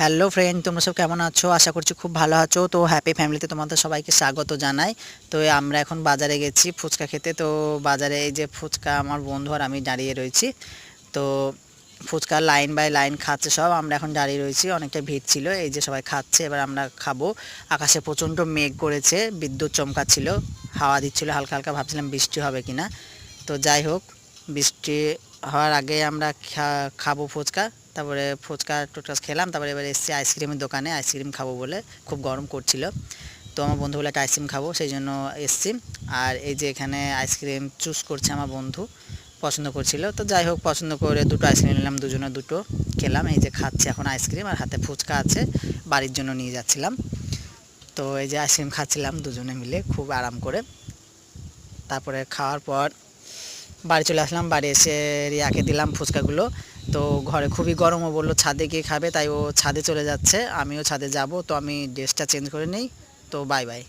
Hello friend, তোমরা সব কেমন আছো? আশা করছি খুব ভালো আছো। তো হ্যাপি ফ্যামিলিতে তোমাদের সবাইকে স্বাগত জানাই। তো আমরা এখন বাজারে গেছি ফুচকা খেতে। তো বাজারে এই যে ফুচকা আমার বন্ধু আর আমি দাঁড়িয়ে রয়েছি। তো ফুচকা লাইন বাই লাইন খাচ্ছে সব, আমরা এখন দাঁড়িয়ে রয়েছি। অনেকটা ভিড় ছিল, এই যে সবাই খাচ্ছে, এবার আমরা খাবো। আকাশে প্রচণ্ড মেঘ করেছে, বিদ্যুৎ চমকাচ্ছিল, হাওয়া দিচ্ছিল হালকা হালকা, ভাবছিলাম বৃষ্টি হবে কিনা। তো যাই হোক, বৃষ্টি হওয়ার আগে আমরা খাবো ফুচকা। তারপরে ফুচকা টুচকা খেলাম, তারপরে এবার এসেছি আইসক্রিমের দোকানে, আইসক্রিম খাবো বলে। খুব গরম করছিল, তো আমার বন্ধু বলে একটা আইসক্রিম খাবো, সেই জন্য এসেছি। আর এই যে এখানে আইসক্রিম চুজ করছে আমার বন্ধু, পছন্দ করছিল। তো যাই হোক, পছন্দ করে দুটো আইসক্রিম নিলাম, দুজনে দুটো খেলাম। এই যে খাচ্ছে এখন আইসক্রিম, আর হাতে ফুচকা আছে, বাড়ির জন্য নিয়ে যাচ্ছিলাম। তো এই যে আইসক্রিম খাচ্ছিলাম দুজনে মিলে খুব আরাম করে। তারপরে খাওয়ার পর বাড়ি চলে আসলাম। বাড়ি এসে রিয়াকে দিলাম ফুচকাগুলো। তো ঘরে খুবই গরম, ও বললো ছাদে গিয়ে খাবে, তাই ও ছাদে চলে যাচ্ছে, আমিও ছাদে যাব। তো আমি ড্রেসটা চেঞ্জ করে নিই। তো বাই বাই।